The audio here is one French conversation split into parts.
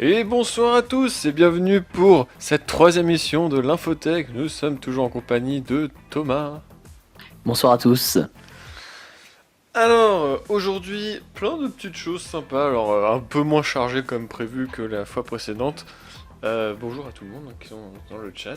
Et bonsoir à tous et bienvenue pour cette troisième émission de l'Infotech. Nous sommes toujours en compagnie de Thomas. Bonsoir à tous. Alors, aujourd'hui, plein de petites choses sympas, alors un peu moins chargées comme prévu que la fois précédente. Bonjour à tout le monde qui sont dans le chat.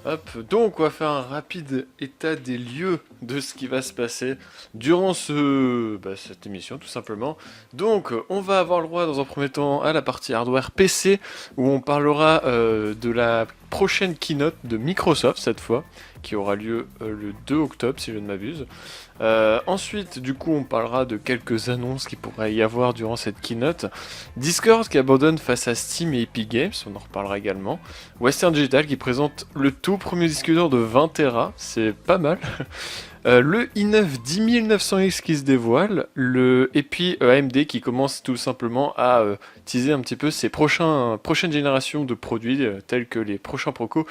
Hop, donc on va faire un rapide état des lieux de ce qui va se passer durant cette émission tout simplement. Donc on va avoir le droit dans un premier temps à la partie hardware PC où on parlera de la prochaine keynote de Microsoft cette fois qui aura lieu le 2 octobre si je ne m'abuse. Ensuite, du coup, on parlera de quelques annonces qui pourraient y avoir durant cette keynote. Discord qui abandonne face à Steam et Epic Games, on en reparlera également. Western Digital qui présente le tout premier disque dur de 20 Tera, c'est pas mal. Le i9 10900X qui se dévoile, et puis AMD qui commence tout simplement à teaser un petit peu ses prochaines générations de produits tels que les prochains Proco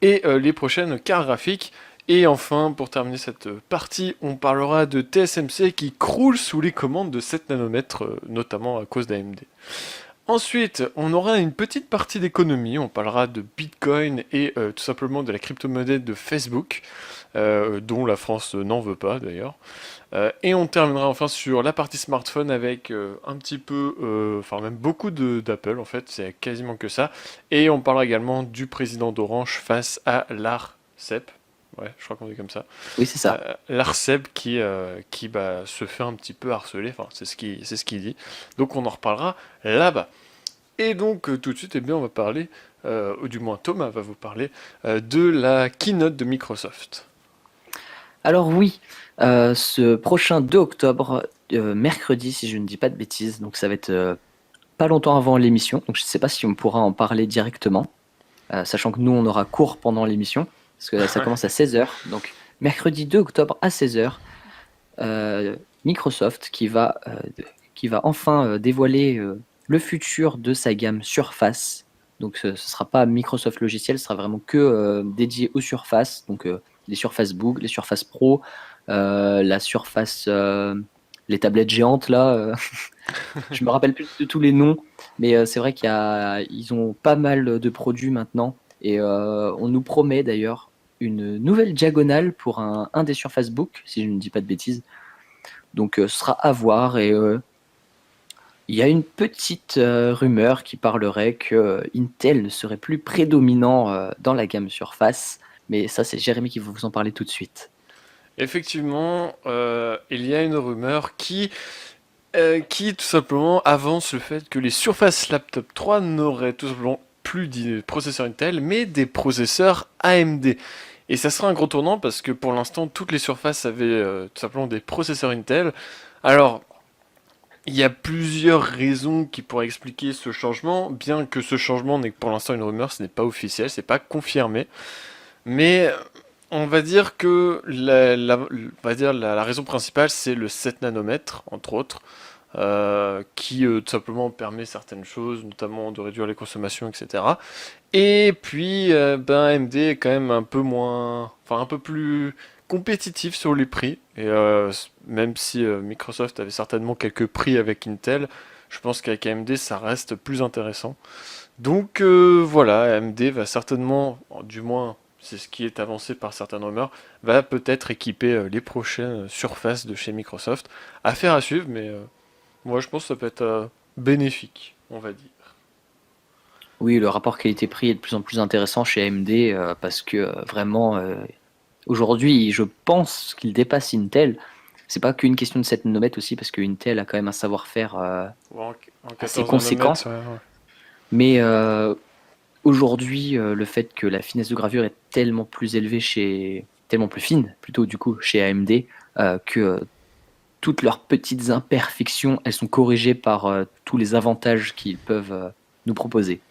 et les prochaines cartes graphiques. Et enfin, pour terminer cette partie, on parlera de TSMC qui croule sous les commandes de 7 nanomètres, notamment à cause d'AMD. Ensuite, on aura une petite partie d'économie, on parlera de Bitcoin et tout simplement de la crypto-monnaie de Facebook, dont la France n'en veut pas d'ailleurs. Et on terminera enfin sur la partie smartphone avec un petit peu, enfin même beaucoup d'Apple en fait, c'est quasiment que ça. Et on parlera également du président d'Orange face à l'ARCEP. Ouais, je crois qu'on dit comme ça. Oui, c'est ça. L'ARCEP qui se fait un petit peu harceler, enfin c'est ce qu'il dit. Donc on en reparlera là-bas. Et donc tout de suite, eh bien, on va parler, ou du moins Thomas va vous parler, de la keynote de Microsoft. Alors oui, ce prochain 2 octobre, mercredi, si je ne dis pas de bêtises, donc ça va être pas longtemps avant l'émission, donc je ne sais pas si on pourra en parler directement, sachant que nous, on aura cours pendant l'émission, parce que ça commence à 16h. Donc mercredi 2 octobre à 16h, Microsoft qui va enfin dévoiler le futur de sa gamme Surface. Donc ce ne sera pas Microsoft logiciel, ce sera vraiment que dédié aux Surface. Donc les Surface Book, les Surface Pro, la Surface, les tablettes géantes là. Je me rappelle plus de tous les noms, mais c'est vrai ils ont pas mal de produits maintenant. Et on nous promet d'ailleurs une nouvelle diagonale pour un des Surface Book, si je ne dis pas de bêtises. Donc ce sera à voir. Et il y a une petite rumeur qui parlerait que Intel ne serait plus prédominant dans la gamme Surface. Mais ça, c'est Jérémy qui va vous en parler tout de suite. Effectivement, il y a une rumeur qui tout simplement avance le fait que les Surface Laptop 3 n'auraient tout simplement plus de processeurs Intel, mais des processeurs AMD. Et ça sera un gros tournant parce que pour l'instant, toutes les Surfaces avaient tout simplement des processeurs Intel. Alors, il y a plusieurs raisons qui pourraient expliquer ce changement, bien que ce changement n'est pour l'instant une rumeur, ce n'est pas officiel, c'est pas confirmé. Mais on va dire que la raison principale, c'est le 7 nanomètres, entre autres, qui tout simplement permet certaines choses, notamment de réduire les consommations, etc. Et puis, AMD est quand même un peu moins, enfin un peu plus compétitif sur les prix. Et même si Microsoft avait certainement quelques prix avec Intel, je pense qu'avec AMD, ça reste plus intéressant. Donc voilà, AMD va certainement, du moins c'est ce qui est avancé par certaines rumeurs, va peut-être équiper les prochaines surfaces de chez Microsoft. Affaire à suivre, mais moi je pense que ça peut être bénéfique, on va dire. Oui, le rapport qualité-prix est de plus en plus intéressant chez AMD parce que vraiment, aujourd'hui, je pense qu'il dépasse Intel. C'est pas qu'une question de 7 nanomètres aussi, parce que Intel a quand même un savoir-faire Ouais, en assez 14 conséquent. nanomètres, ouais. Mais aujourd'hui, le fait que la finesse de gravure est tellement plus élevée tellement plus fine, plutôt du coup, chez AMD, que toutes leurs petites imperfections, elles sont corrigées par tous les avantages qu'ils peuvent nous proposer.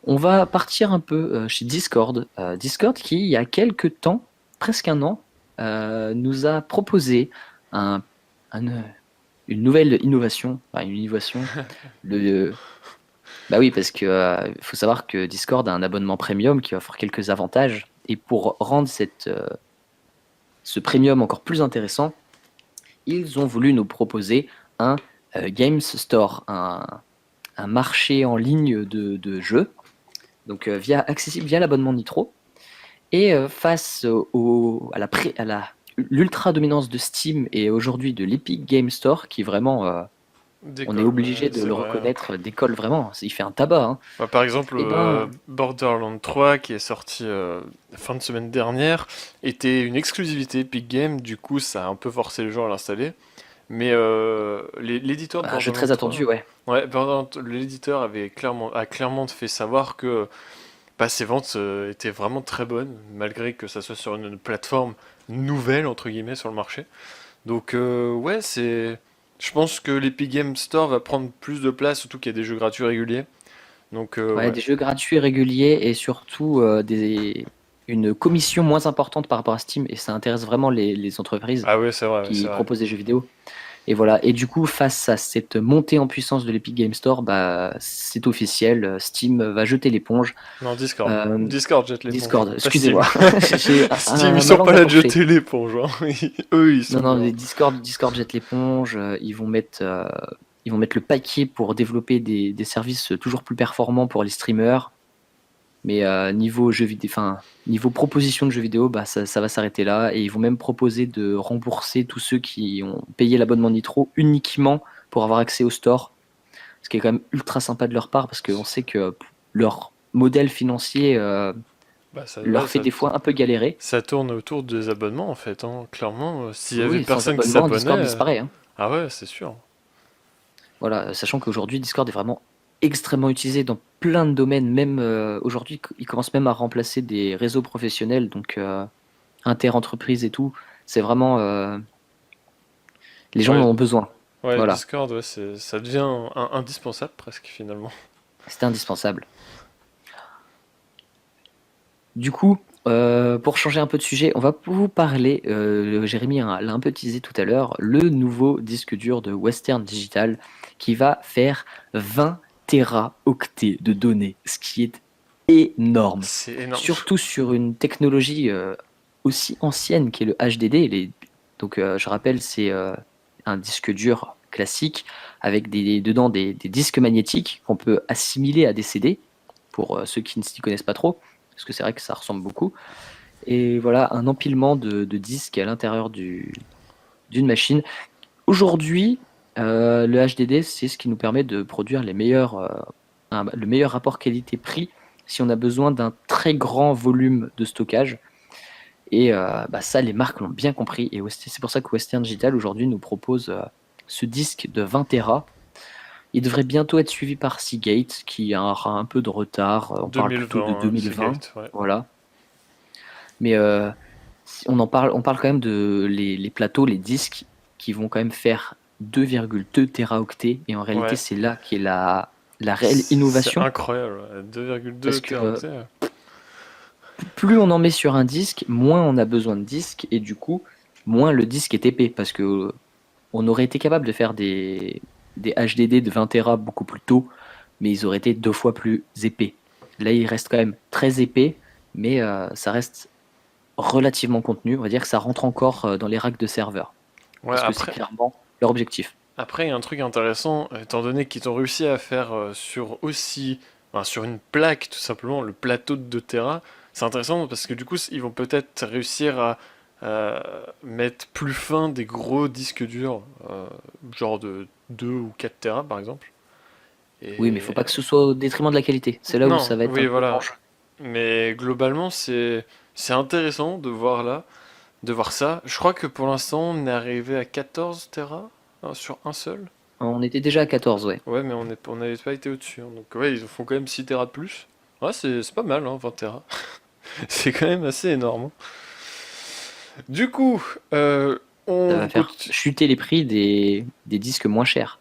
On va partir un peu chez Discord. Discord qui, il y a quelques temps, presque un an, nous a proposé un, un, une nouvelle innovation. Enfin, une innovation. Le, Bah oui, parce que faut savoir que Discord a un abonnement premium qui offre quelques avantages. Et pour rendre ce premium encore plus intéressant, ils ont voulu nous proposer un Games Store, un marché en ligne de jeux, donc accessible via l'abonnement Nitro. Et face à l'ultra dominance de Steam et aujourd'hui de l'Epic Game Store, qui vraiment, on est D'école, obligé ouais, de c'est le vrai. reconnaître, décolle vraiment. Il fait un tabac, hein. Bah, par exemple, Et ben, Borderlands 3, qui est sorti la fin de semaine dernière, était une exclusivité Epic Games, du coup ça a un peu forcé les gens à l'installer. Mais l'éditeur de un jeu Borderlands très 3, attendu, ouais. ouais, l'éditeur a clairement fait savoir que bah, ses ventes étaient vraiment très bonnes, malgré que ça soit sur une plateforme nouvelle, entre guillemets, sur le marché. Donc ouais, je pense que l'Epic Games Store va prendre plus de place, surtout qu'il y a des jeux gratuits réguliers. Donc Ouais, ouais. des jeux gratuits réguliers et surtout une commission moins importante par rapport à Steam. Et ça intéresse vraiment les entreprises Ah ouais, c'est vrai, ouais, c'est qui vrai. proposent des jeux vidéo. Et voilà. Et du coup, face à cette montée en puissance de l'Epic Game Store, bah, c'est officiel. Steam va jeter l'éponge. Non, Discord. Euh, Discord jette l'éponge, Discord, pas Steam. excusez-moi. J'ai Steam, ils un sont ma langue pas va là de fourcher. jeter l'éponge, hein. Eux, ils Non, sont non, là. Discord jette l'éponge. Ils vont mettre le paquet pour développer des services toujours plus performants pour les streamers. Mais niveau jeux vidéo, enfin, niveau proposition de jeux vidéo, bah, ça va s'arrêter là. Et ils vont même proposer de rembourser tous ceux qui ont payé l'abonnement Nitro uniquement pour avoir accès au store. Ce qui est quand même ultra sympa de leur part parce qu'on sait que leur modèle financier Bah, ça, ouais, leur fait des fois un peu galérer. ça tourne autour des abonnements, en fait, hein. Clairement, s'il y avait Oui, sans personne qui abonnement, s'abonnait, Discord disparaît, hein. ah ouais, c'est sûr. Voilà, sachant qu'aujourd'hui, Discord est vraiment extrêmement utilisé dans plein de domaines. Même aujourd'hui, il commence même à remplacer des réseaux professionnels, donc inter-entreprises et tout. C'est vraiment les gens en Ouais, ont besoin. ouais, Voilà, Discord, ouais, ça devient indispensable presque, finalement. c'est indispensable. Du coup, pour changer un peu de sujet, on va vous parler, Jérémy l'a un peu teasé tout à l'heure, le nouveau disque dur de Western Digital qui va faire 20 téraoctets de données, ce qui est énorme. C'est énorme. Surtout sur une technologie aussi ancienne qu'est le HDD. Donc, je rappelle, c'est un disque dur classique avec dedans des disques magnétiques qu'on peut assimiler à des CD, pour ceux qui ne s'y connaissent pas trop, parce que c'est vrai que ça ressemble beaucoup. Et voilà, un empilement de disques à l'intérieur d'une machine. Aujourd'hui, le HDD, c'est ce qui nous permet de produire le meilleur rapport qualité-prix si on a besoin d'un très grand volume de stockage. Et bah ça, les marques l'ont bien compris. Et c'est pour ça que Western Digital aujourd'hui nous propose ce disque de 20 Tera. Il devrait bientôt être suivi par Seagate, qui aura un peu de retard. On parle plutôt de 2020, c'est 2020. Gate, ouais. Voilà. Mais on parle quand même de les plateaux, les disques, qui vont quand même faire 2,2 téraoctets. Et en réalité, Ouais, c'est là qu'est la réelle c'est innovation. incroyable, ouais. 2,2 Parce que téraoctets. plus on en met sur un disque, moins on a besoin de disques. Et du coup, moins le disque est épais. Parce que on aurait été capable de faire des HDD de 20 Tera beaucoup plus tôt, mais ils auraient été 2 fois plus épais. Là, il reste quand même très épais, mais ça reste relativement contenu. On va dire que ça rentre encore dans les racks de serveurs, Ouais, parce que c'est clairement leur objectif. après, il y a un truc intéressant, étant donné qu'ils ont réussi à faire sur une plaque, tout simplement, le plateau de 2 Tera. C'est intéressant parce que du coup, ils vont peut-être réussir à mettre plus fin des gros disques durs, genre de 2 ou 4 Tera par exemple. Oui, mais il faut Et pas que ce soit au détriment de la qualité. C'est là où non, ça va être un oui, peu voilà. l'enjeu. Mais globalement, c'est intéressant de voir ça. Je crois que pour l'instant, on est arrivé à 14 Tera sur un seul. On était déjà à 14, ouais. Ouais, mais on n'avait pas été au-dessus, hein. Donc ouais, ils font quand même 6 Tera de plus. Ouais, c'est pas mal, hein, 20 Tera. C'est quand même assez énorme, hein. Du coup, Ça on va faire continue. chuter les prix des disques moins chers.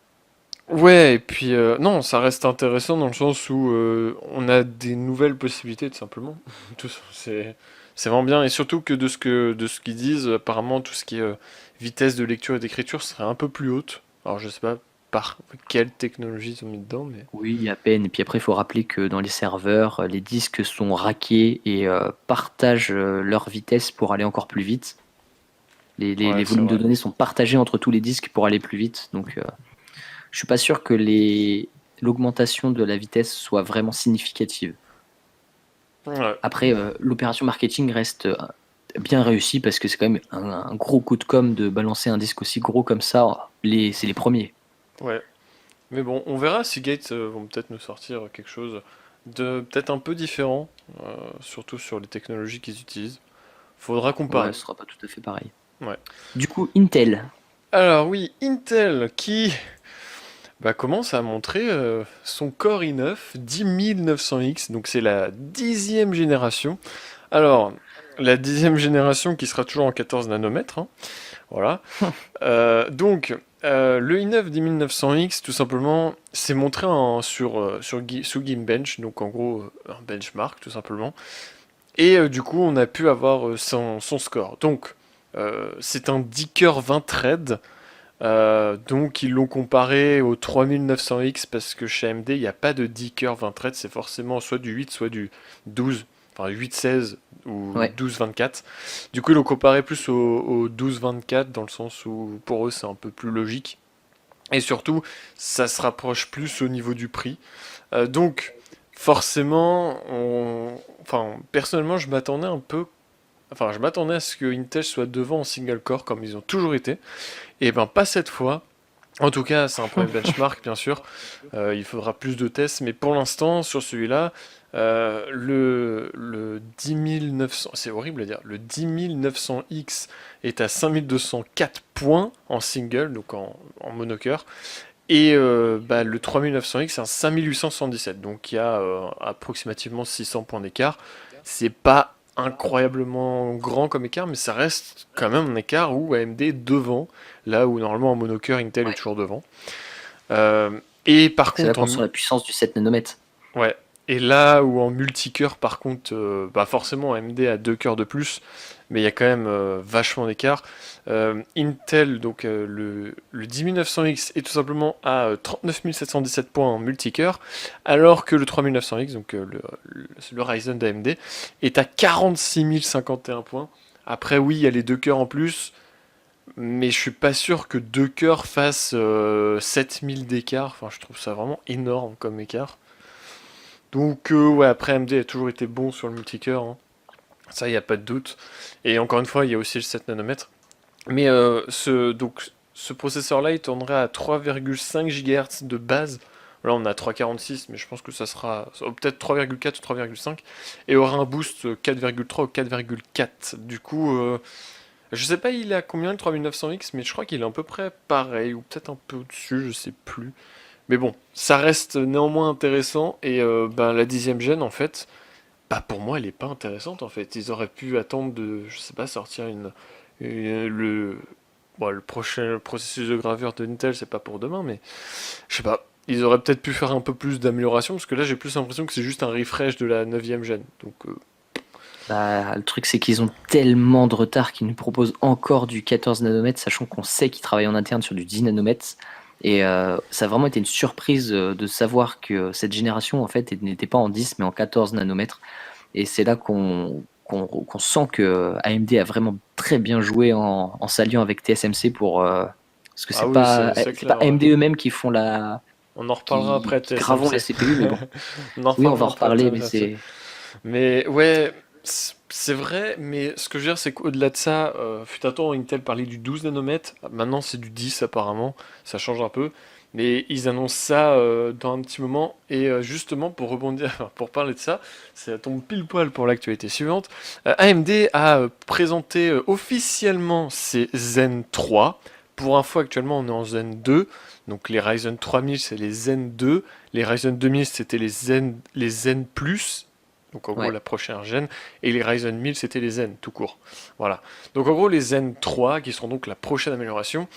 Ouais, et puis non, ça reste intéressant dans le sens où on a des nouvelles possibilités, tout simplement. C'est vraiment bien, et surtout que de ce qu'ils disent, apparemment tout ce qui est vitesse de lecture et d'écriture serait un peu plus haute. Alors je sais pas par quelle technologie ils ont mis dedans, mais Oui, à peine. Et puis après, il faut rappeler que dans les serveurs, les disques sont rackés et partagent leur vitesse pour aller encore plus vite. Les ouais, c'est volumes de vrai. données sont partagés entre tous les disques pour aller plus vite. Donc, je suis pas sûr que l'augmentation de la vitesse soit vraiment significative. Ouais. Après, l'opération marketing reste bien réussie parce que c'est quand même un gros coup de com' de balancer un disque aussi gros comme ça. C'est les premiers. Ouais. Mais bon, on verra si Gates vont peut-être nous sortir quelque chose de peut-être un peu différent, surtout sur les technologies qu'ils utilisent. Faudra Ouais, comparer. ce sera pas tout à fait pareil. Ouais. Du coup, Intel. Alors oui, Intel qui commence à montrer son Core i9 10900X, donc c'est la 10e génération. Alors, la 10e génération qui sera toujours en 14 nanomètres, hein, voilà. Le i9 10900X, tout simplement, c'est montré sous Geekbench, donc en gros un benchmark tout simplement. Et du coup, on a pu avoir son score. Donc, c'est un 10 cœur 20 threads. Donc, ils l'ont comparé au 3900X parce que chez AMD, il n'y a pas de 10 cœur 20 threads. C'est forcément soit du 8, soit du 12. Enfin, 8-16 ou Ouais. 12-24. Du coup, ils l'ont comparé plus au 12-24 dans le sens où pour eux, c'est un peu plus logique. Et surtout, ça se rapproche plus au niveau du prix. Donc, forcément, enfin, personnellement, je m'attendais à ce que Intel soit devant en single core comme ils ont toujours été. Et ben, pas cette fois. En tout cas, c'est un premier benchmark, bien sûr. Il faudra plus de tests, mais pour l'instant, sur celui-là, le 10900, c'est horrible à dire, le 10900X est à 5204 points en single, donc en monocœur. Et le 3900X, c'est un 5877, donc il y a approximativement 600 points d'écart. C'est pas incroyablement grand comme écart, mais ça reste quand même un écart où AMD est devant, là où normalement en monocœur Intel est Ouais. toujours devant. Euh, et par C'est là contre, qu'on sent la puissance du 7 nanomètres. ouais. Et là où en multicœur, par contre, forcément AMD a 2 cœurs de plus, mais il y a quand même vachement d'écart. Intel, donc le 10900X est tout simplement à 39 717 points en multicœur, alors que le 3900X, donc le Ryzen d'AMD, est à 46 051 points. Après, oui, il y a les 2 cœurs en plus, mais je suis pas sûr que 2 cœurs fassent 7000 d'écart. Enfin, je trouve ça vraiment énorme comme écart. Donc, ouais, après, AMD a toujours été bon sur le multicœur, hein. Ça, il n'y a pas de doute. Et encore une fois, il y a aussi le 7 nanomètres. Mais ce processeur-là, il tournerait à 3,5 GHz de base. Là, on a 3,46, mais je pense que ça sera peut-être 3,4 ou 3,5. Et aura un boost 4,3 ou 4,4. Du coup, je sais pas, il est à combien le 3900X, mais je crois qu'il est à peu près pareil, ou peut-être un peu au-dessus, je sais plus. Mais bon, ça reste néanmoins intéressant. Et la 10e gêne, en fait, pour moi, elle est pas intéressante en fait. Ils auraient pu attendre je sais pas, sortir le prochain processus de gravure de Intel, c'est pas pour demain, mais je sais pas. Ils auraient peut-être pu faire un peu plus d'amélioration, parce que là, j'ai plus l'impression que c'est juste un refresh de la 9e gêne. Donc, Bah, le truc, c'est qu'ils ont tellement de retard qu'ils nous proposent encore du 14 nanomètres, sachant qu'on sait qu'ils travaillent en interne sur du 10 nanomètres. Et ça a vraiment été une surprise de savoir que cette génération, en fait, n'était pas en 10, mais en 14 nanomètres. Et c'est là qu'on sent que AMD a vraiment très bien joué en s'alliant avec TSMC parce que ah oui, c'est c'est pas clair, ouais. AMD eux-mêmes qui font On en reparlera après qui gravent les TSMC. CPU, mais bon. On en Oui, on va reparlera en après reparler, mais TSMC. c'est. Mais ouais, c'est vrai, mais ce que je veux dire, c'est qu'au-delà de ça, fut un temps, Intel parlait du 12 nanomètres, maintenant c'est du 10 apparemment, ça change un peu. Mais ils annoncent ça dans un petit moment, et justement pour rebondir, pour parler de ça, ça tombe pile poil pour l'actualité suivante. AMD a présenté officiellement ses Zen 3. Pour info, actuellement on est en Zen 2, donc les Ryzen 3000 c'est les Zen 2, les Ryzen 2000 c'était les Zen Plus, donc en gros Ouais. la prochaine gène, et les Ryzen 1000 c'était les Zen tout court. Voilà. Donc en gros les Zen 3, qui seront donc la prochaine amélioration,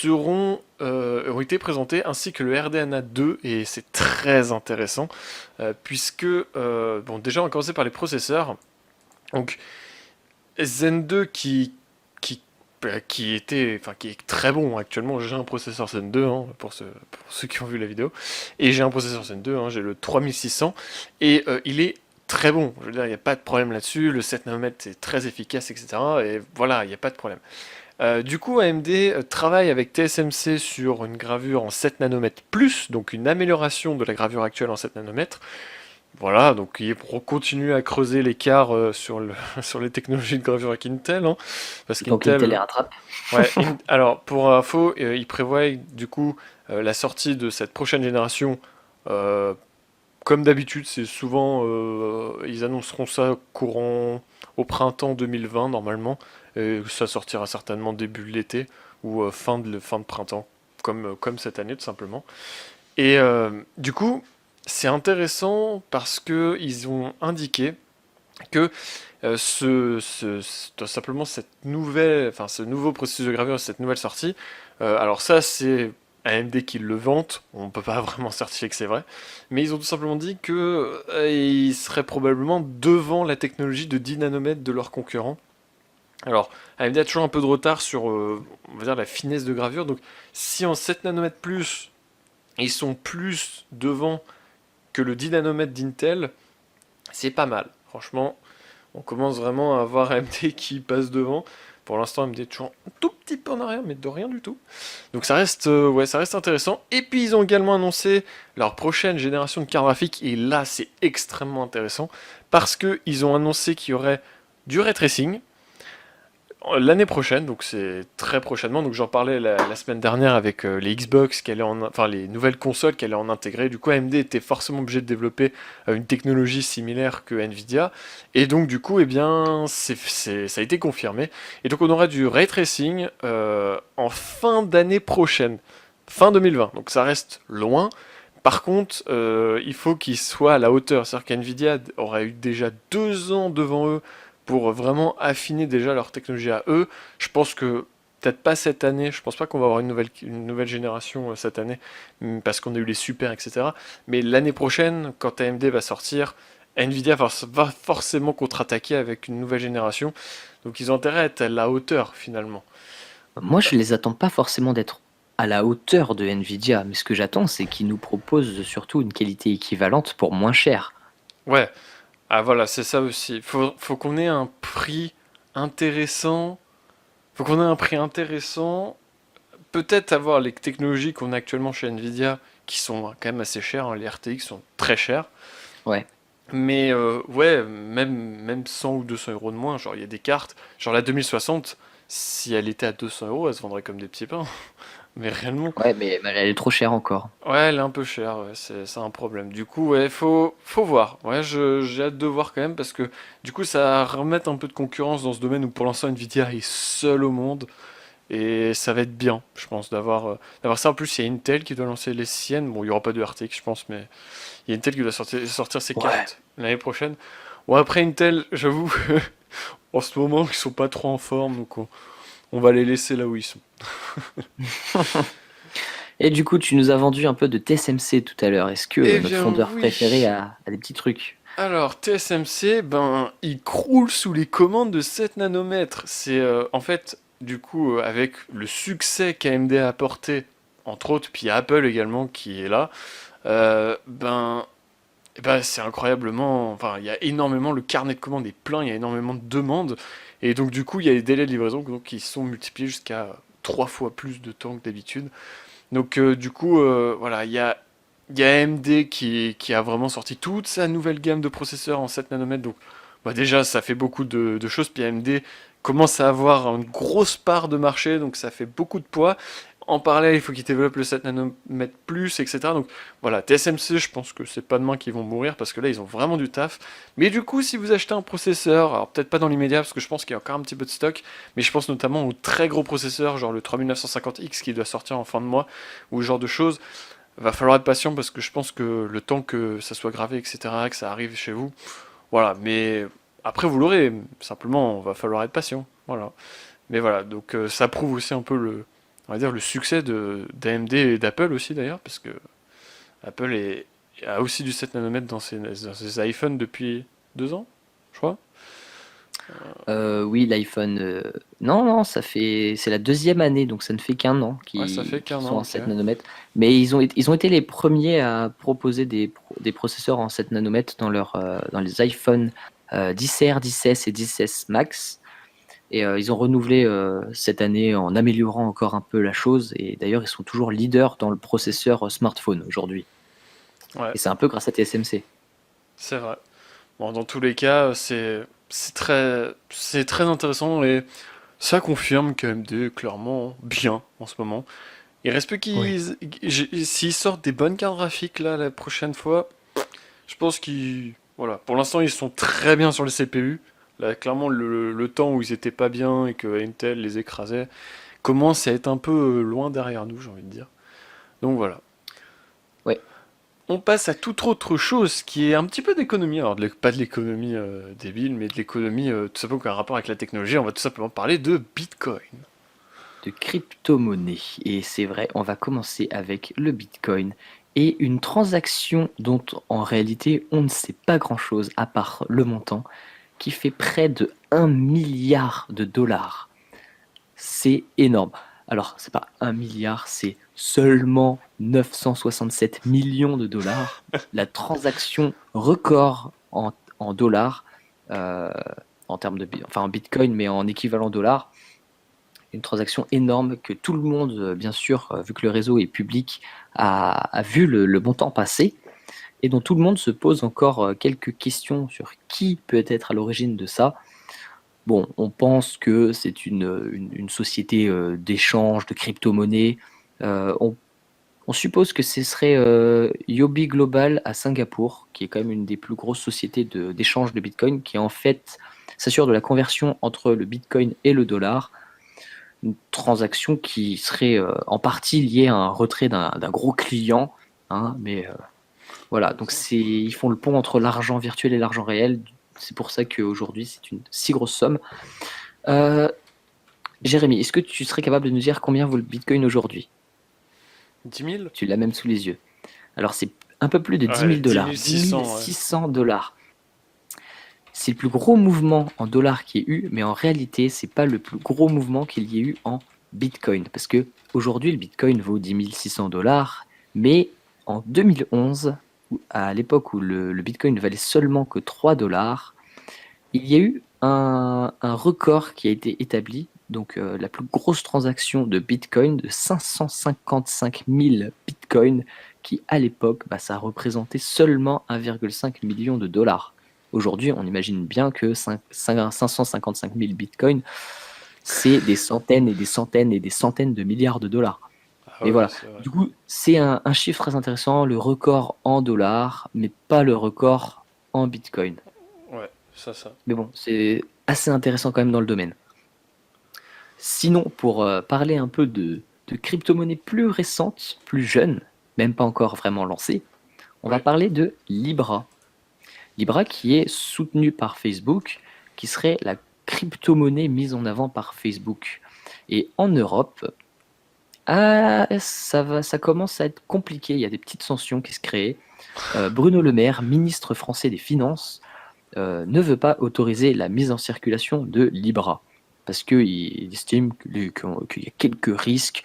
ont été présentés, ainsi que le RDNA 2, et c'est très intéressant, puisque, déjà on va commencer par les processeurs. Donc Zen 2 qui est très bon actuellement. J'ai un processeur Zen 2, hein, pour ceux qui ont vu la vidéo, et j'ai un processeur Zen 2, hein, j'ai le 3600, et il est très bon. Je veux dire, il n'y a pas de problème là-dessus. Le 7 nanomètres est très efficace, etc. Et voilà, il n'y a pas de problème. Du coup, AMD travaille avec TSMC sur une gravure en 7 nanomètres plus, donc une amélioration de la gravure actuelle en 7 nanomètres. Voilà, donc ils vont continuer à creuser l'écart sur les technologies de gravure avec Intel, hein, parce Donc Intel les qu'Intel, rattrape. ouais, alors pour info, ils prévoient du coup la sortie de cette prochaine génération. euh, Comme d'habitude, c'est souvent, ils annonceront ça courant au printemps 2020 normalement, et ça sortira certainement début de l'été ou fin de printemps, comme cette année tout simplement. Et du coup, c'est intéressant parce que ils ont indiqué que tout simplement ce nouveau processus de gravure, cette nouvelle sortie, alors ça c'est AMD qui le vante, on peut pas vraiment certifier que c'est vrai, mais ils ont tout simplement dit que ils seraient probablement devant la technologie de 10 nanomètres de leurs concurrents. Alors, AMD a toujours un peu de retard sur, on va dire, la finesse de gravure, donc si en 7 nanomètres plus, ils sont plus devant que le 10 nanomètres d'Intel, c'est pas mal. Franchement, on commence vraiment à avoir AMD qui passe devant. Pour l'instant, AMD est toujours un tout petit peu en arrière, mais de rien du tout. Donc ça reste intéressant. Et puis ils ont également annoncé leur prochaine génération de cartes graphiques. Et là, c'est extrêmement intéressant parce que ils ont annoncé qu'il y aurait du ray tracing, l'année prochaine, donc c'est très prochainement. Donc j'en parlais la semaine dernière avec les Xbox, enfin les nouvelles consoles qu'elle allait en intégrer. Du coup, AMD était forcément obligé de développer une technologie similaire que Nvidia. Et donc du coup, eh bien, ça a été confirmé. Et donc on aura du ray tracing en fin d'année prochaine, fin 2020. Donc ça reste loin. Par contre, il faut qu'il soit à la hauteur. C'est-à-dire qu'NVIDIA aura eu déjà 2 ans devant eux pour vraiment affiner déjà leur technologie à eux. Je pense que peut-être pas cette année, je pense pas qu'on va avoir une nouvelle génération cette année, parce qu'on a eu les super, etc. Mais l'année prochaine, quand AMD va sortir, Nvidia va forcément contre-attaquer avec une nouvelle génération. Donc ils ont intérêt à être à la hauteur finalement. Moi, je les attends pas forcément d'être à la hauteur de Nvidia, mais ce que j'attends, c'est qu'ils nous proposent surtout une qualité équivalente pour moins cher. Ouais, ah voilà, c'est ça aussi. Faut qu'on ait un prix intéressant. Faut qu'on ait un prix intéressant. Peut-être avoir les technologies qu'on a actuellement chez Nvidia, qui sont quand même assez chères, hein. Les RTX sont très chers. Ouais. Mais ouais, même 100 ou 200 euros de moins, genre il y a des cartes, genre la 2060, si elle était à 200 euros, elle se vendrait comme des petits pains. Mais réellement, Ouais, mais elle est trop chère encore. ouais, elle est un peu chère, ouais, c'est un problème. Du coup, ouais, faut voir. Ouais, j'ai hâte de voir quand même, parce que du coup, ça va remettre un peu de concurrence dans ce domaine où pour l'instant Nvidia est seul au monde. Et ça va être bien, je pense, d'avoir ça. En plus, il y a Intel qui doit lancer les siennes. Bon, il n'y aura pas de RTX, je pense, mais il y a Intel qui doit sortir ses Ouais. cartes l'année prochaine. Bon, après Intel, j'avoue, en ce moment, ils sont pas trop en forme, donc on va les laisser là où ils sont. Et du coup, tu nous as vendu un peu de TSMC tout à l'heure. Est-ce que Eh notre bien, fondeur préféré oui. a des petits trucs? Alors, TSMC, ben, il croule sous les commandes de 7 nanomètres. C'est en fait, du coup, avec le succès qu'AMD a apporté, entre autres, puis Apple également qui est là, ben, c'est incroyablement. Enfin, il y a énormément. Le carnet de commandes est plein, il y a énormément de demandes. Et donc, du coup, il y a des délais de livraison donc, qui sont multipliés jusqu'à 3 fois plus de temps que d'habitude. Donc, du coup, voilà, il y a AMD qui a vraiment sorti toute sa nouvelle gamme de processeurs en 7 nanomètres. Donc, bah, déjà, ça fait beaucoup de choses. Puis AMD commence à avoir une grosse part de marché, donc ça fait beaucoup de poids. En parallèle, il faut qu'ils développent le 7 nanomètres plus, etc. Donc voilà, TSMC, je pense que c'est pas demain qu'ils vont mourir parce que là, ils ont vraiment du taf. Mais du coup, si vous achetez un processeur, alors peut-être pas dans l'immédiat parce que je pense qu'il y a encore un petit peu de stock, mais je pense notamment aux très gros processeurs, genre le 3950X qui doit sortir en fin de mois, ou ce genre de choses, va falloir être patient parce que je pense que le temps que ça soit gravé, etc., que ça arrive chez vous, voilà. Mais après, vous l'aurez, simplement, va falloir être patient, voilà. Mais voilà, donc ça prouve aussi un peu on va dire, le succès de d'AMD et d'Apple aussi d'ailleurs, parce que Apple a aussi du 7 nanomètres dans ses iPhones depuis 2 ans, je crois. Oui, l'iPhone. Non, non, c'est la deuxième année, donc ça ne fait qu'un an Ouais, ça fait qu'ils qu'un sont an, en ok. 7 nanomètres. Mais ils ont été les premiers à proposer des processeurs en 7 nanomètres dans les iPhones 10R, 10S et 10S Max. Et ils ont renouvelé cette année en améliorant encore un peu la chose. Et d'ailleurs, ils sont toujours leaders dans le processeur smartphone aujourd'hui. Ouais, Et c'est un peu grâce à TSMC. c'est vrai. Bon, dans tous les cas, c'est très intéressant et ça confirme qu'AMD est clairement bien en ce moment. Il reste plus Oui. s'ils sortent des bonnes cartes graphiques là la prochaine fois, je pense qu'ils voilà, pour l'instant ils sont très bien sur les CPU. Là, clairement le temps où ils étaient pas bien et que Intel les écrasait commence à être un peu loin derrière nous, j'ai envie de dire. Donc voilà. Ouais. On passe à toute autre chose qui est un petit peu d'économie. Alors, pas de l'économie débile, mais de l'économie tout simplement qui a un rapport avec la technologie. On va tout simplement parler de Bitcoin. De crypto-monnaie. Et c'est vrai, on va commencer avec le Bitcoin et une transaction dont en réalité on ne sait pas grand-chose à part le montant, qui fait près de 1 milliard de dollars. C'est énorme. Alors, c'est pas 1 milliard, c'est seulement 967 millions de dollars. La transaction record en dollars, euh, en termes de, enfin en Bitcoin, mais en équivalent dollars. Une transaction énorme que tout le monde, bien sûr, vu que le réseau est public, a vu le montant passer et dont tout le monde se pose encore quelques questions sur qui peut être à l'origine de ça. Bon, on pense que c'est une société d'échange de crypto-monnaies. On suppose que ce serait Yobi Global à Singapour, qui est quand même une des plus grosses sociétés d'échange de Bitcoin, qui en fait s'assure de la conversion entre le Bitcoin et le dollar. Une transaction qui serait en partie liée à un retrait d'un gros client, hein, mais voilà, donc ils font le pont entre l'argent virtuel et l'argent réel. C'est pour ça qu'aujourd'hui, c'est une si grosse somme. Euh, Jérémy, est-ce que tu serais capable de nous dire combien vaut le Bitcoin aujourd'hui? 10 000? Tu l'as même sous les yeux. Alors, c'est un peu plus de 10 Ouais, 000 10 dollars, 10 600, ouais. 600 dollars. C'est le plus gros mouvement en dollars qu'il y ait eu, mais en réalité, c'est pas le plus gros mouvement qu'il y ait eu en Bitcoin. Parce que aujourd'hui, le Bitcoin vaut 10 600 dollars, mais en 2011, à l'époque où le Bitcoin ne valait seulement que 3 dollars, il y a eu un record qui a été établi. Donc, la plus grosse transaction de Bitcoin de 555 000 Bitcoins, qui à l'époque, ça représentait seulement 1,5 million de dollars. Aujourd'hui, on imagine bien que 555 000 Bitcoins, c'est des centaines et des centaines et des centaines de milliards de dollars. Ah Mais ouais, voilà, c'est vrai. du coup, c'est un chiffre très intéressant, le record en dollars, mais pas le record en Bitcoin. Ouais, ça. Mais bon, c'est assez intéressant quand même dans le domaine. Sinon, pour parler un peu de crypto-monnaies plus récentes, plus jeunes, même pas encore vraiment lancées, on va Ouais. parler de Libra. Libra qui est soutenu par Facebook, qui serait la crypto-monnaie mise en avant par Facebook. Et en Europe, ça commence à être compliqué, il y a des petites tensions qui se créent. Bruno Le Maire, ministre français des Finances, ne veut pas autoriser la mise en circulation de Libra. Parce qu'il estime qu'il y a quelques risques,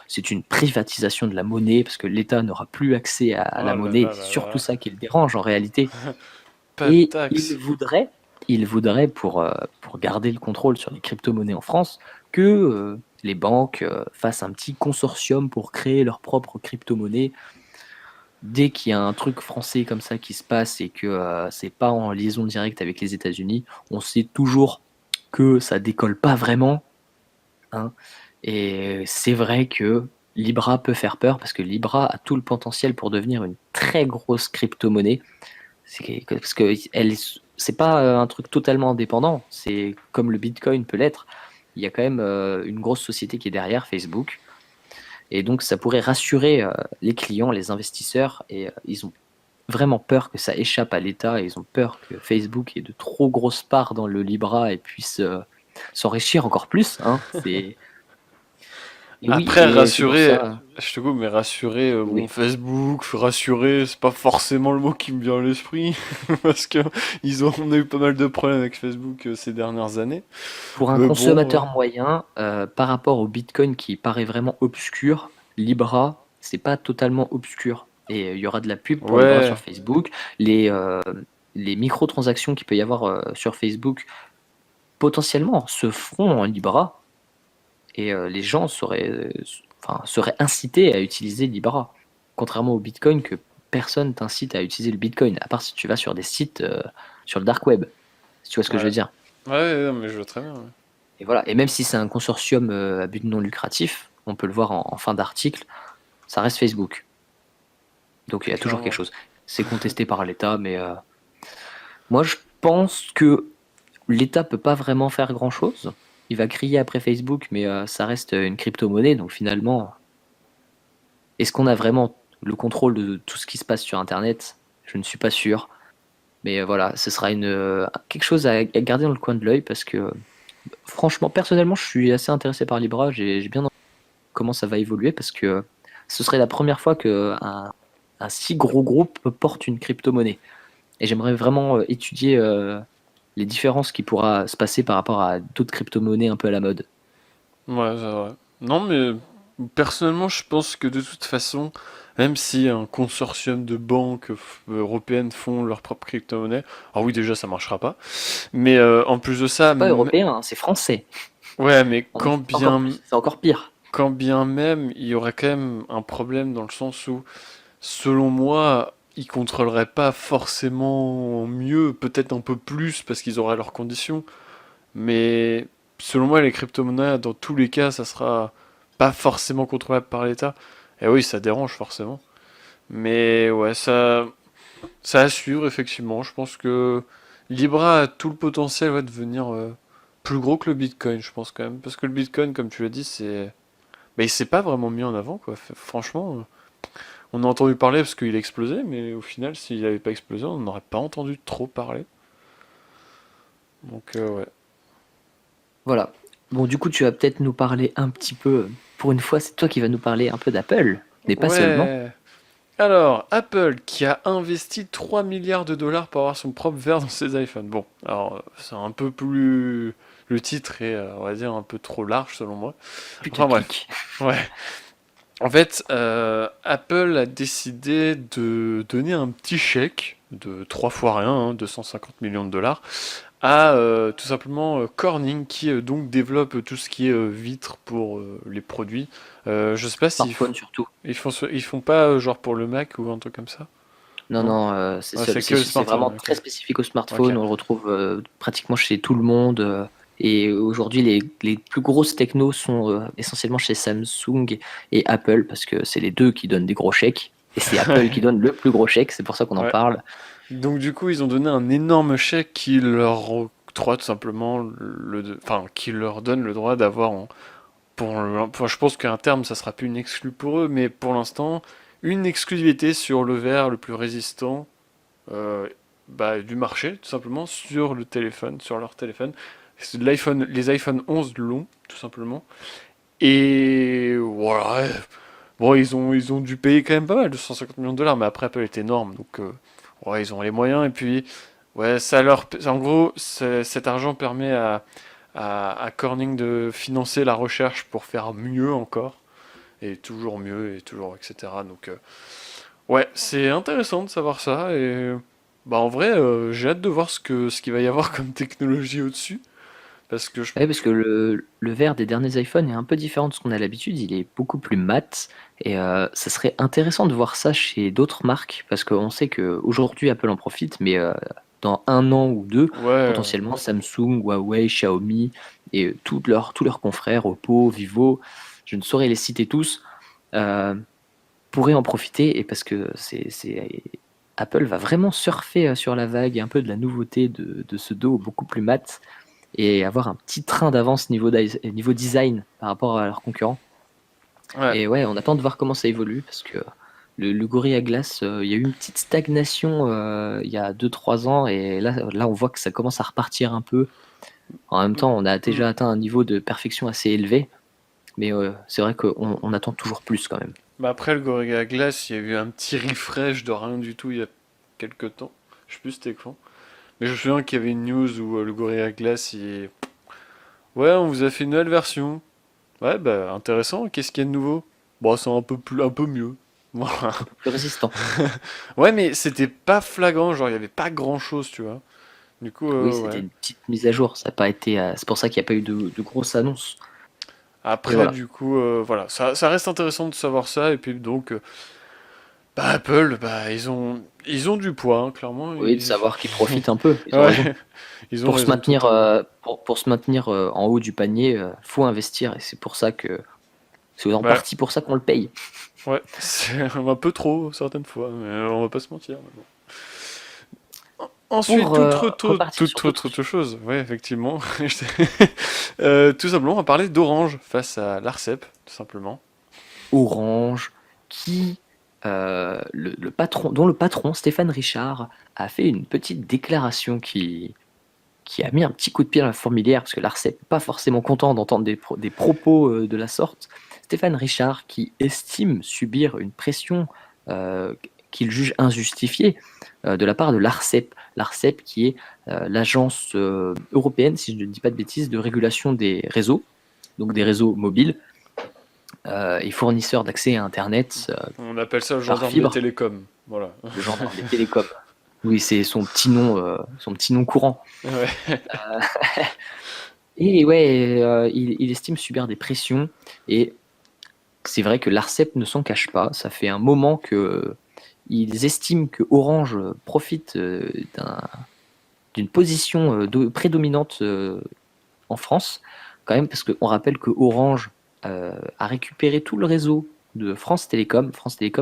c'est une privatisation de la monnaie, parce que l'État n'aura plus accès à Oh la là monnaie, là c'est là surtout là. ça qui le dérange en réalité. Pas de Et taxe. il voudrait pour garder le contrôle sur les crypto-monnaies en France, que les banques fassent un petit consortium pour créer leur propre crypto-monnaie. Dès qu'il y a un truc français comme ça qui se passe et que c'est pas en liaison directe avec les États-Unis, on sait toujours que ça décolle pas vraiment, hein. Et c'est vrai que Libra peut faire peur parce que Libra a tout le potentiel pour devenir une très grosse crypto-monnaie. Parce que c'est pas un truc totalement indépendant. C'est comme le Bitcoin peut l'être. Il y a quand même une grosse société qui est derrière, Facebook. Et donc, ça pourrait rassurer les clients, les investisseurs. Et ils ont vraiment peur que ça échappe à l'État. Et ils ont peur que Facebook ait de trop grosses parts dans le Libra et puisse s'enrichir encore plus, hein. Et oui, Après, et c'est pour rassurer, ça. je te coupe, mais rassurer, bon, Oui. Facebook, rassurer, c'est pas forcément le mot qui me vient à l'esprit, parce que on a eu pas mal de problèmes avec Facebook ces dernières années. Pour un Mais bon, consommateur moyen, par rapport au Bitcoin qui paraît vraiment obscur, Libra, c'est pas totalement obscur. Et il y aura de la pub pour Libra ouais, sur Facebook. Les microtransactions qu'il peut y avoir sur Facebook potentiellement se feront en Libra et les gens seraient incités à utiliser Libra. Contrairement au Bitcoin, que personne t'incite à utiliser le Bitcoin, à part si tu vas sur des sites sur le dark web, si tu vois ce que je Ouais. veux dire. Ouais, ouais, mais je vois très bien. Ouais. Et voilà. Et même si c'est un consortium à but non lucratif, on peut le voir en fin d'article, ça reste Facebook. Donc il y a toujours quelque Clairement. chose. C'est contesté par l'État, mais moi je pense que l'État peut pas vraiment faire grand-chose. Il va crier après Facebook, mais ça reste une crypto-monnaie, donc finalement, est-ce qu'on a vraiment le contrôle de tout ce qui se passe sur Internet? Je ne suis pas sûr. Mais voilà, ce sera quelque chose à garder dans le coin de l'œil parce que franchement, personnellement, je suis assez intéressé par Libra. J'ai bien envie de voir comment ça va évoluer parce que ce serait la première fois qu'un si gros groupe porte une crypto-monnaie. Et j'aimerais vraiment étudier les différences qui pourra se passer par rapport à d'autres crypto-monnaies un peu à la mode. Ouais, c'est vrai. Non, mais personnellement, je pense que de toute façon, même si un consortium de banques européennes font leur propre crypto-monnaie, alors oui, déjà, ça marchera pas. Mais en plus de ça, C'est pas européen, hein, c'est français. ouais, mais C'est encore pire. quand bien même, il y aurait quand même un problème dans le sens où, selon moi, ils contrôleraient pas forcément mieux, peut-être un peu plus parce qu'ils auraient leurs conditions. Mais selon moi, les crypto-monnaies, dans tous les cas, ça sera pas forcément contrôlable par l'État. Et oui, ça dérange forcément. Mais ouais, ça à suivre, effectivement. Je pense que Libra a tout le potentiel de devenir plus gros que le Bitcoin, je pense quand même. Parce que le Bitcoin, comme tu l'as dit, il s'est pas vraiment mis en avant, quoi. Franchement, on a entendu parler parce qu'il a explosé, mais au final, s'il n'avait pas explosé, on n'aurait pas entendu trop parler. Donc, ouais. Voilà. Bon, du coup, tu vas peut-être nous parler un petit peu. Pour une fois, c'est toi qui vas nous parler un peu d'Apple, mais pas seulement. Ouais. Alors, Apple qui a investi 3 milliards de dollars pour avoir son propre verre dans ses iPhones. Bon, alors c'est un peu plus... Le titre est, on va dire, un peu trop large selon moi. Enfin bref, Putaclic. ouais. En fait, Apple a décidé de donner un petit chèque de 3 fois rien, 250 millions de dollars, à tout simplement Corning qui donc développe tout ce qui est vitre pour les produits. Je sais pas s'ils Smartphone surtout. ils font pas genre pour le Mac ou un truc comme ça, Non, non? non, Ouais, c'est que le c'est vraiment smartphone, ok. très spécifique au Ok. smartphone. On le retrouve pratiquement chez tout le monde. Et aujourd'hui, les plus grosses technos sont essentiellement chez Samsung et Apple parce que c'est les deux qui donnent des gros chèques. Et c'est Apple qui donne le plus gros chèque, c'est pour ça qu'on en Ouais. parle. Donc du coup, ils ont donné un énorme chèque qui leur octroie tout simplement enfin, qui leur donne le droit d'avoir, je pense qu'à un terme, ça sera plus une exclue pour eux, mais pour l'instant, une exclusivité sur le verre le plus résistant euh, du marché, tout simplement, sur le téléphone, sur leur téléphone. C'est les iPhone 11 l'ont, tout simplement. Et voilà. Bon, ils ont dû payer quand même pas mal, 250 millions de dollars, mais après Apple est énorme, donc ouais, ils ont les moyens. Et puis, ouais, en gros, cet argent permet à Corning de financer la recherche pour faire mieux encore, et toujours mieux, et toujours, etc. Donc, ouais, c'est intéressant de savoir ça, et bah en vrai, j'ai hâte de voir ce qu'il va y avoir comme technologie au-dessus, parce que je... Ouais, parce que le verre des derniers iPhones est un peu différent de ce qu'on a l'habitude, il est beaucoup plus mat et ça serait intéressant de voir ça chez d'autres marques parce qu'on sait qu'aujourd'hui Apple en profite, mais dans un an ou deux, Ouais, potentiellement Samsung, Huawei, Xiaomi et tous leurs confrères, Oppo, Vivo, je ne saurais les citer tous, euh, pourraient en profiter et parce que Apple va vraiment surfer sur la vague un peu de la nouveauté de ce dos beaucoup plus mat et avoir un petit train d'avance niveau design par rapport à leurs concurrents. ouais. Et ouais, on attend de voir comment ça évolue parce que le Gorilla Glass, il y a eu une petite stagnation il y a 2 3 ans et là on voit que ça commence à repartir un peu. En même temps, on a Mm. déjà atteint un niveau de perfection assez élevé, mais c'est vrai qu'on attend toujours plus quand même. Bah après le Gorilla Glass, il y a eu un petit refresh de rien du tout il y a quelques temps. Je sais plus c'était quand. Mais je me souviens qu'il y avait une news où le Gorilla Glass, ouais, on vous a fait une nouvelle version. Ouais, bah intéressant, qu'est-ce qu'il y a de nouveau? Bon, c'est un peu mieux. Voilà. Un peu plus résistant. Ouais, mais c'était pas flagrant, genre il y avait pas grand-chose, tu vois. Du coup, Oui, c'était ouais. une petite mise à jour. Ça a pas été. C'est pour ça qu'il n'y a pas eu de grosses annonces. Mais Après, voilà. du coup, voilà, ça reste intéressant de savoir ça. Et puis donc, bah, Apple, bah, ils ont du poids, hein, clairement. Oui, de savoir qu'ils profitent un peu. Ils ont Ouais, raison. ils ont raison totalement. Pour se maintenir en haut du panier, faut investir. Et c'est pour ça que c'est en Ouais, partie pour ça qu'on le paye. ouais, c'est un peu trop certaines fois, mais on va pas se mentir. Mais bon. Ensuite, Pour repartir sur toute d'autres autre sujets. chose, ouais, effectivement. Tout simplement, on va parler d'Orange face à l'Arcep, tout simplement. Orange, qui le patron, dont le patron Stéphane Richard a fait une petite déclaration qui a mis un petit coup de pied dans la fourmilière parce que l'Arcep n'est pas forcément content d'entendre des propos de la sorte. Stéphane Richard qui estime subir une pression euh, qu'il juge injustifiée de la part de l'Arcep. L'Arcep qui est l'agence européenne, si je ne dis pas de bêtises, de régulation des réseaux, donc des réseaux mobiles et fournisseurs d'accès à Internet On appelle ça le par gendarme des fibre, télécoms. Voilà. le gendarme des télécoms. Oui, c'est son petit nom courant. Ouais. Et ouais, il estime subir des pressions et c'est vrai que l'Arcep ne s'en cache pas. Ça fait un moment que ils estiment que Orange profite d'une position prédominante en France, quand même, parce qu'on rappelle que Orange a récupéré tout le réseau de France Télécom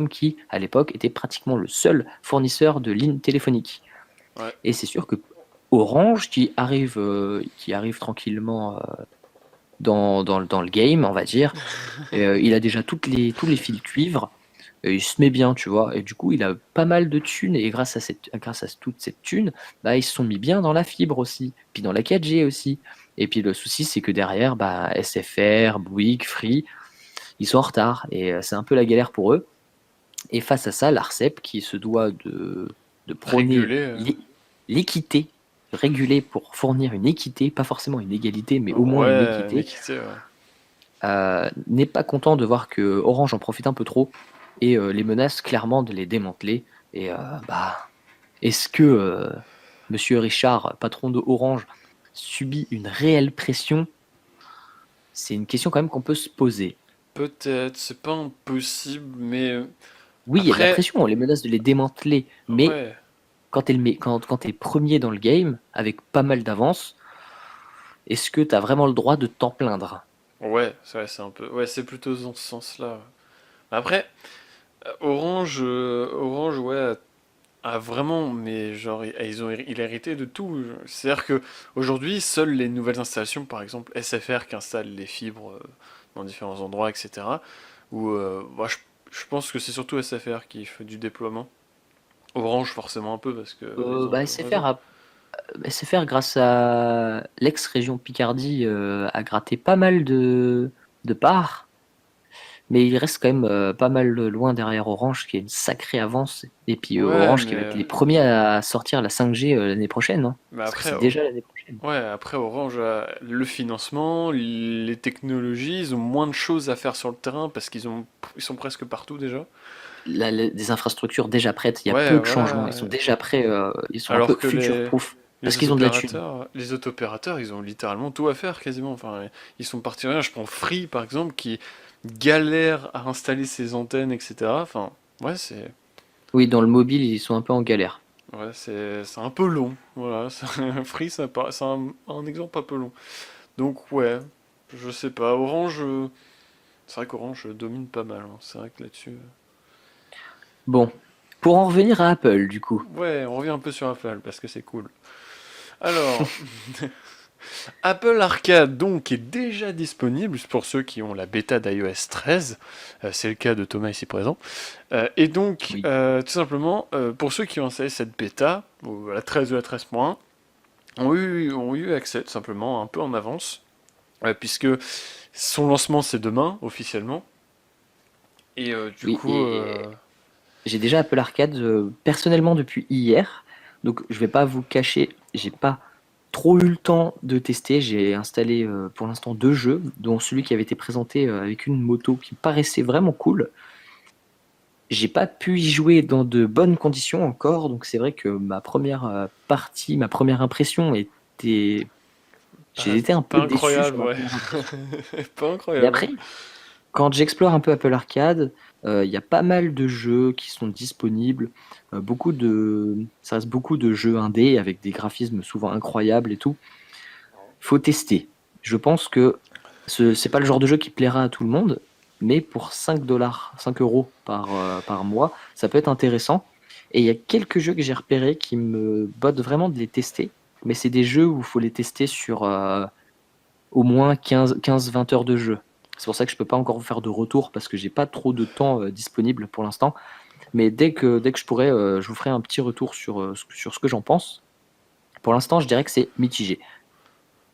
qui, à l'époque, était pratiquement le seul fournisseur de lignes téléphoniques. Ouais. Et c'est sûr que Orange, qui arrive tranquillement dans le game, on va dire, il a déjà tous les fils cuivre, et il se met bien, tu vois. Et du coup, il a pas mal de thunes, et grâce à toute cette thune, bah, ils se sont mis bien dans la fibre aussi, puis dans la 4G aussi. Et puis le souci, c'est que derrière, bah, SFR, Bouygues, Free, ils sont en retard, et c'est un peu la galère pour eux. Et face à ça, l'Arcep, qui se doit de prôner Réguler. l'équité, réguler pour fournir une équité, pas forcément une égalité, mais au moins une Ouais, équité, l'équité, ouais. n'est pas content de voir que Orange en profite un peu trop et les menace clairement de les démanteler. Et bah, est-ce que Monsieur Richard, patron de Orange, subit une réelle pression? C'est une question quand même qu'on peut se poser. Peut-être, c'est pas impossible, mais Oui, il y a de la après, pression, on les menace de les démanteler, mais ouais, quand t'es premier dans le game, avec pas mal d'avance, est-ce que t'as vraiment le droit de t'en plaindre? ouais, c'est un peu, ouais, c'est plutôt dans ce sens-là. Après, Orange, ouais, a vraiment, mais genre, il a hérité de tout. C'est-à-dire que aujourd'hui, seules les nouvelles installations, par exemple SFR qui installe les fibres dans différents endroits, etc. Ou, bah, je pense que c'est surtout SFR qui fait du déploiement. Orange forcément un peu parce que ils ont Bah, le réseau. SFR, grâce à l'ex-région Picardie, a gratté pas mal de parts, mais il reste quand même pas mal loin derrière Orange, qui a une sacrée avance. Et puis Ouais, Orange qui va être les premiers à sortir la 5G l'année prochaine, hein, mais parce que après, c'est déjà l'année prochaine. ouais, après Orange a le financement, les technologies, ils ont moins de choses à faire sur le terrain parce ils sont presque partout déjà. Des infrastructures déjà prêtes, il y a Ouais, peu de changements, voilà. ils sont déjà prêts, ils sont un Alors peu que future-proof, parce les qu'ils ont de la thune. auto-opérateurs, ils ont littéralement tout à faire quasiment. Enfin, ils sont partis rien. Je prends Free par exemple qui galère à installer ses antennes, etc. Enfin, ouais, Oui, dans le mobile, ils sont un peu en galère. c'est un peu long. Voilà, Free, c'est un exemple un peu long. Donc ouais, je sais pas. Orange, c'est vrai qu'Orange domine pas mal, hein. C'est vrai que là-dessus. Bon, pour en revenir à Apple, du coup. Ouais, on revient un peu sur Apple parce que c'est cool. Alors, Apple Arcade donc est déjà disponible pour ceux qui ont la bêta d'iOS 13. C'est le cas de Thomas ici présent. Et donc, Oui. tout simplement, pour ceux qui ont installé cette bêta, ou la 13 ou la 13.1, ont eu accès tout simplement un peu en avance, puisque son lancement c'est demain officiellement. Et du Oui, coup, et j'ai déjà Apple Arcade personnellement depuis hier. Donc je vais pas vous cacher, j'ai pas trop eu le temps de tester. J'ai installé pour l'instant deux jeux, dont celui qui avait été présenté avec une moto qui paraissait vraiment cool. J'ai pas pu y jouer dans de bonnes conditions encore, donc c'est vrai que ma première partie, ma première impression était. J'ai été un Pas peu déçu incroyable, sur ma ouais. première impression. Pas Mais incroyable, hein. après, quand j'explore un peu Apple Arcade, il y a pas mal de jeux qui sont disponibles. Ça reste beaucoup de jeux indés avec des graphismes souvent incroyables et tout. Faut tester. Je pense que c'est pas le genre de jeu qui plaira à tout le monde, mais pour 5 dollars, 5 euros par mois, ça peut être intéressant. Et il y a quelques jeux que j'ai repérés qui me bottent vraiment de les tester, mais c'est des jeux où il faut les tester sur au moins 15-20 heures de jeu. C'est pour ça que je peux pas encore vous faire de retour parce que j'ai pas trop de temps disponible pour l'instant. Mais dès que je pourrai, je vous ferai un petit retour sur ce que j'en pense. Pour l'instant, je dirais que c'est mitigé.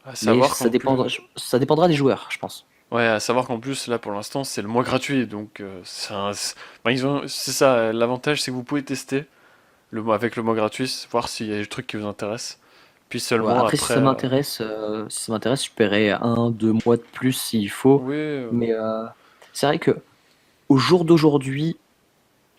À Mais savoir qu'en plus, ça dépendra des joueurs, je pense. ouais, à savoir qu'en plus, là, pour l'instant, c'est le mois gratuit, donc enfin, c'est ça, l'avantage, c'est que vous pouvez tester avec le mois gratuit, voir s'il y a des trucs qui vous intéressent. Puis Ouais, seulement après, après, si ça m'intéresse, je paierai 1-2 mois de plus s'il faut. oui, Mais c'est vrai que au jour d'aujourd'hui,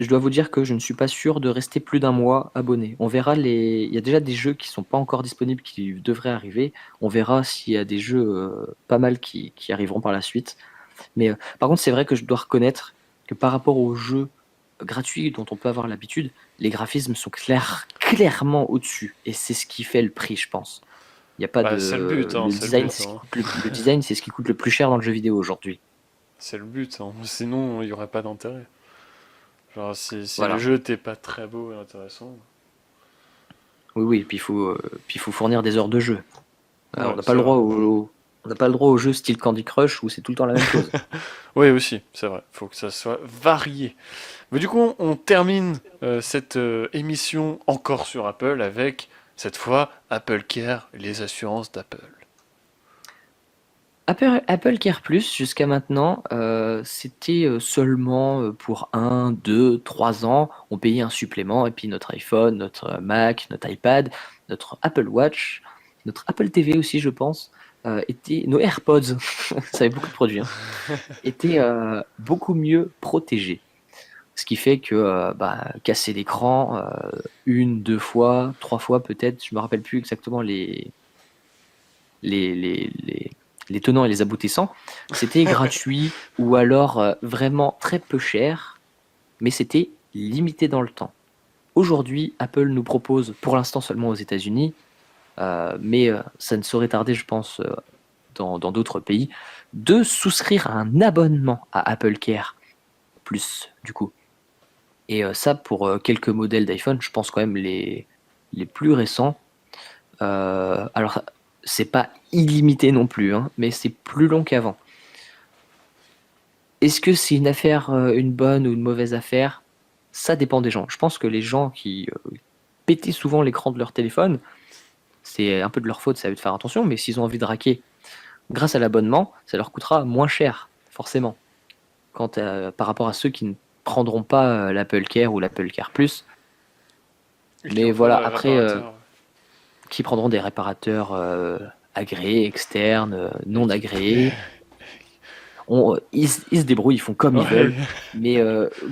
je dois vous dire que je ne suis pas sûr de rester plus d'un mois abonné. On verra Il y a déjà des jeux qui sont pas encore disponibles qui devraient arriver. On verra s'il y a des jeux pas mal qui arriveront par la suite. Mais par contre, c'est vrai que je dois reconnaître que par rapport aux jeux gratuits dont on peut avoir l'habitude, les graphismes sont clairement au-dessus. Et c'est ce qui fait le prix, je pense. Il y a pas bah, c'est le but, de. hein, Le c'est le design, but, hein. le design, c'est ce qui coûte le plus cher dans le jeu vidéo aujourd'hui. C'est le but, hein. Sinon, il n'y aurait pas d'intérêt. Genre, si le Voilà. jeu n'était pas très beau et intéressant. Oui, oui, puis il faut fournir des heures de jeu. On Ouais, n'a pas c'est le vrai. droit on n'a pas le droit au jeu style Candy Crush où c'est tout le temps la même chose. Oui, aussi, c'est vrai. Faut que ça soit varié. Mais du coup, on termine cette émission encore sur Apple avec, cette fois, Apple Care, les assurances d'Apple. Apple Care Plus, jusqu'à maintenant, c'était seulement pour 1, 2, 3 ans. On payait un supplément et puis notre iPhone, notre Mac, notre iPad, notre Apple Watch, notre Apple TV aussi, je pense, nos AirPods, ça avait beaucoup de produits, hein, étaient beaucoup mieux protégés. Ce qui fait que casser l'écran 1, 2 fois, 3 fois peut-être, je me rappelle plus exactement les, les, les, les tenants et les aboutissants, c'était gratuit ou alors vraiment très peu cher, mais c'était limité dans le temps. Aujourd'hui, Apple nous propose, pour l'instant seulement aux États-Unis, mais ça ne saurait tarder, je pense, dans d'autres pays, de souscrire à un abonnement à Apple Care Plus, du coup. Et ça, pour quelques modèles d'iPhone, je pense quand même les plus récents. Alors, c'est pas illimité non plus, hein, mais c'est plus long qu'avant. Est-ce que c'est une bonne ou une mauvaise affaire? Ça dépend des gens. Je pense que les gens qui pétaient souvent l'écran de leur téléphone, c'est un peu de leur faute, ça veut de faire attention, mais s'ils ont envie de raquer grâce à l'abonnement, ça leur coûtera moins cher, forcément. Par rapport à ceux qui ne prendront pas l'Apple Care ou l'Apple Care Plus. Et qui Mais ont pas voilà, de après, réparateur. qui prendront des réparateurs agréés, externes, Et non agréés. Ils se débrouillent, ils font comme ils Ouais. veulent. Mais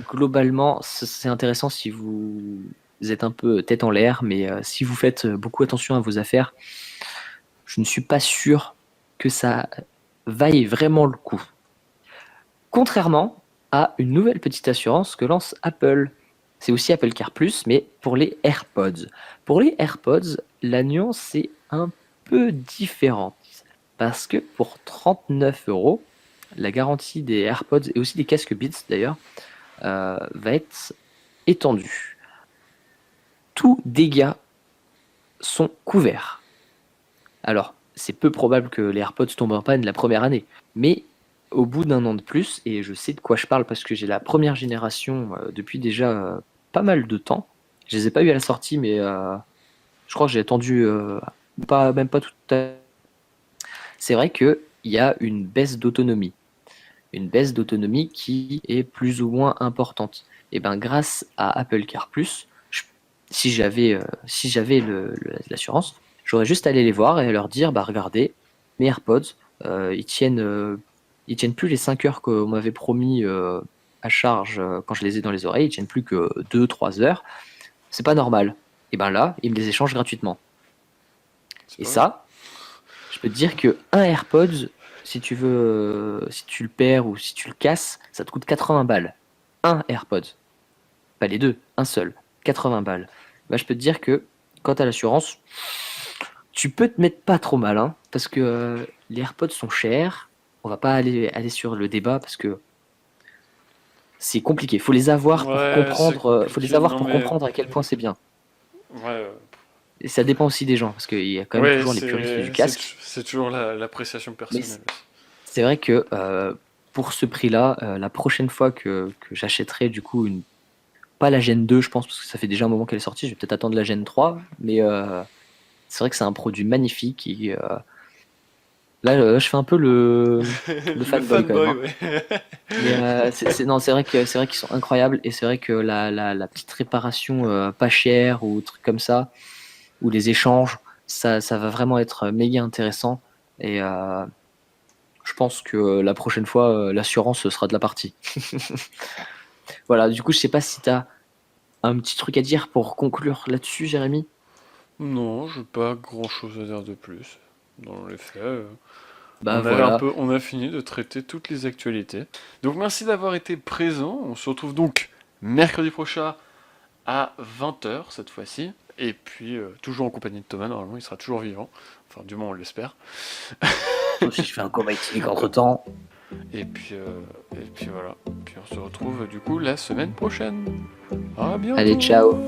globalement, c'est intéressant si vous êtes un peu tête en l'air. Mais si vous faites beaucoup attention à vos affaires, je ne suis pas sûr que ça vaille vraiment le coup. Contrairement à une nouvelle petite assurance que lance Apple. C'est aussi Apple Care Plus, mais pour les AirPods. Pour les AirPods, la nuance est un peu différente. Parce que pour 39 euros, la garantie des AirPods et aussi des casques Beats d'ailleurs va être étendue. Tous dégâts sont couverts. Alors, c'est peu probable que les AirPods tombent en panne la première année, mais au bout d'un an de plus, et je sais de quoi je parle parce que j'ai la première génération depuis déjà pas mal de temps. Je les ai pas eu à la sortie, mais je crois que j'ai attendu même pas tout à. C'est vrai qu'il y a une baisse d'autonomie. Une baisse d'autonomie qui est plus ou moins importante. Et ben grâce à Apple Car Plus, si j'avais l'assurance, j'aurais juste à aller les voir et à leur dire bah regardez, mes AirPods, ils tiennent plus les 5 heures qu'on m'avait promis à charge quand je les ai dans les oreilles, ils tiennent plus que 2-3 heures. C'est pas normal. Et ben là, ils me les échangent gratuitement. C'est Et pas ça, je peux te dire que un AirPods, si tu veux, si tu le perds ou si tu le casses, ça te coûte 80 balles. Un AirPods. Pas les deux, un seul. 80 balles. Bah, je peux te dire que quant à l'assurance, tu peux te mettre pas trop mal, hein, parce que les AirPods sont chers. On va pas aller sur le débat parce que c'est compliqué. Faut les avoir pour Ouais, c'est comprendre. Faut les compliqué. avoir Non, pour mais. comprendre à quel point c'est bien. Ouais, Et ça dépend aussi des gens, parce qu'il y a quand même ouais, toujours les puristes du casque. c'est toujours l'appréciation Mais personnelle aussi. c'est vrai que pour ce prix-là, la prochaine fois que j'achèterai du coup pas la Gen 2, je pense, parce que ça fait déjà un moment qu'elle est sortie, je vais peut-être attendre la Gen 3, mais c'est vrai que c'est un produit magnifique. Là, je fais un peu le Le fanboy quand même, fanboy, hein. ouais. Mais non, c'est vrai qu'ils sont incroyables et c'est vrai que la petite réparation pas chère ou trucs comme ça, ou les échanges, ça va vraiment être méga intéressant. Et je pense que la prochaine fois, l'assurance sera de la partie. Voilà, du coup, je sais pas si tu as un petit truc à dire pour conclure là-dessus, Jérémy. Non, j'ai pas grand-chose à dire de plus. Dans les faits, Bah voilà, on a fini de traiter toutes les actualités. Donc merci d'avoir été présent. On se retrouve donc mercredi prochain à 20 h cette fois-ci. Et puis toujours en compagnie de Thomas, normalement il sera toujours vivant. Enfin du moins on l'espère. sauf si je fais un coma éthylique entre temps. Et puis voilà. Puis on se retrouve du coup la semaine prochaine. À Allez, bientôt. ciao.